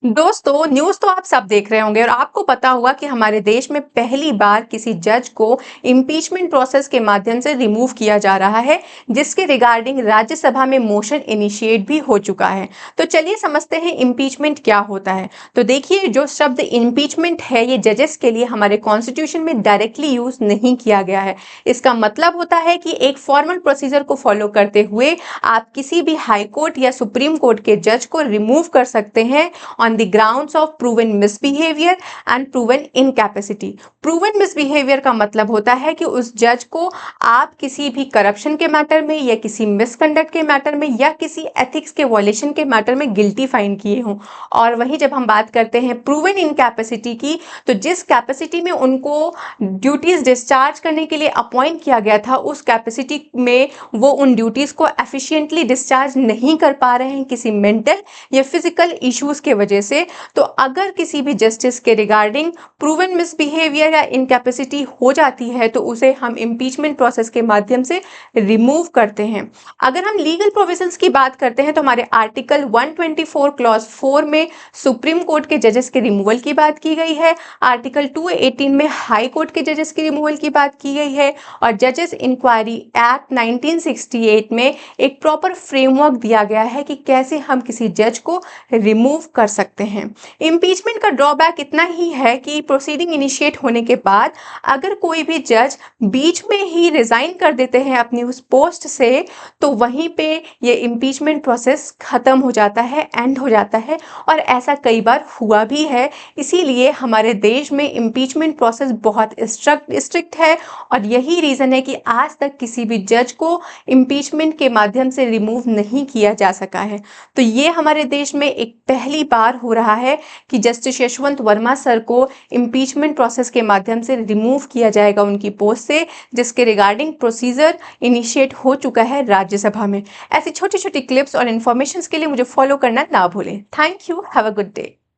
दोस्तों, न्यूज़ तो आप सब देख रहे होंगे और आपको पता होगा कि हमारे देश में पहली बार किसी जज को इम्पीचमेंट प्रोसेस के माध्यम से रिमूव किया जा रहा है, जिसके रिगार्डिंग राज्यसभा में मोशन इनिशिएट भी हो चुका है। तो चलिए समझते हैं इम्पीचमेंट क्या होता है। तो देखिए, जो शब्द इम्पीचमेंट है ये जजेस के लिए हमारे कॉन्स्टिट्यूशन में डायरेक्टली यूज नहीं किया गया है। इसका मतलब होता है कि एक फॉर्मल प्रोसीजर को फॉलो करते हुए आप किसी भी हाई कोर्ट या सुप्रीम कोर्ट के जज को रिमूव कर सकते हैं on the grounds of proven misbehaviour and proven incapacity. Proven misbehaviour का मतलब होता है कि उस जज को आप किसी भी करप्शन के मैटर में या किसी मिसकंडक्ट के मैटर में या किसी एथिक्स के वॉयलेशन के मैटर में गिल्टी फाइंड किए हों। और वहीं जब हम बात करते हैं प्रूवन इनकैपेसिटी की, तो जिस कैपेसिटी में उनको ड्यूटीज डिस्चार्ज करने के लिए अपॉइंट किया गया था, उस कैपेसिटी में वो उन ड्यूटीज को एफिशिएंटली डिस्चार्ज नहीं कर पा रहे हैं किसी मेंटल या फिजिकल इश्यूज के वजह से। तो अगर किसी भी जस्टिस के रिगार्डिंग प्रूवन मिसबिहेवियर या इनकैपेसिटी हो जाती है तो उसे हम इम्पीचमेंट प्रोसेस के माध्यम से रिमूव करते हैं। अगर हम लीगल प्रोविजंस की बात करते हैं तो हमारे आर्टिकल 124 क्लॉज 4 में सुप्रीम कोर्ट के जजेस के रिमूवल की बात की गई है। आर्टिकल 218 में हाई कोर्ट के जजेस के रिमूवल की बात की गई है और जजेस इंक्वायरी एक्ट 1968 में एक प्रॉपर फ्रेमवर्क दिया गया है कि कैसे हम किसी जज को रिमूव कर सकते हैं। इम्पीचमेंट का ड्रॉबैक इतना ही है कि प्रोसीडिंग इनिशिएट होने के बाद अगर कोई भी जज बीच में ही रिजाइन कर देते हैं अपनी उस पोस्ट से, तो वहीं पे ये इम्पीचमेंट प्रोसेस खत्म हो जाता है, एंड हो जाता है। और ऐसा कई बार हुआ भी है। इसीलिए हमारे देश में इम्पीचमेंट प्रोसेस बहुत स्ट्रिक्ट है और यही रीजन है कि आज तक किसी भी जज को इम्पीचमेंट के माध्यम से रिमूव नहीं किया जा सका है। तो ये हमारे देश में एक पहली बार हो रहा है कि जस्टिस यशवंत वर्मा सर को इम्पीचमेंट प्रोसेस के माध्यम से रिमूव किया जाएगा उनकी पोस्ट से, जिसके रिगार्डिंग प्रोसीजर इनिशिएट हो चुका है राज्यसभा में। ऐसी छोटी छोटी क्लिप्स और इन्फॉर्मेशन के लिए मुझे फॉलो करना ना भूलें। Thank you. Have a good day.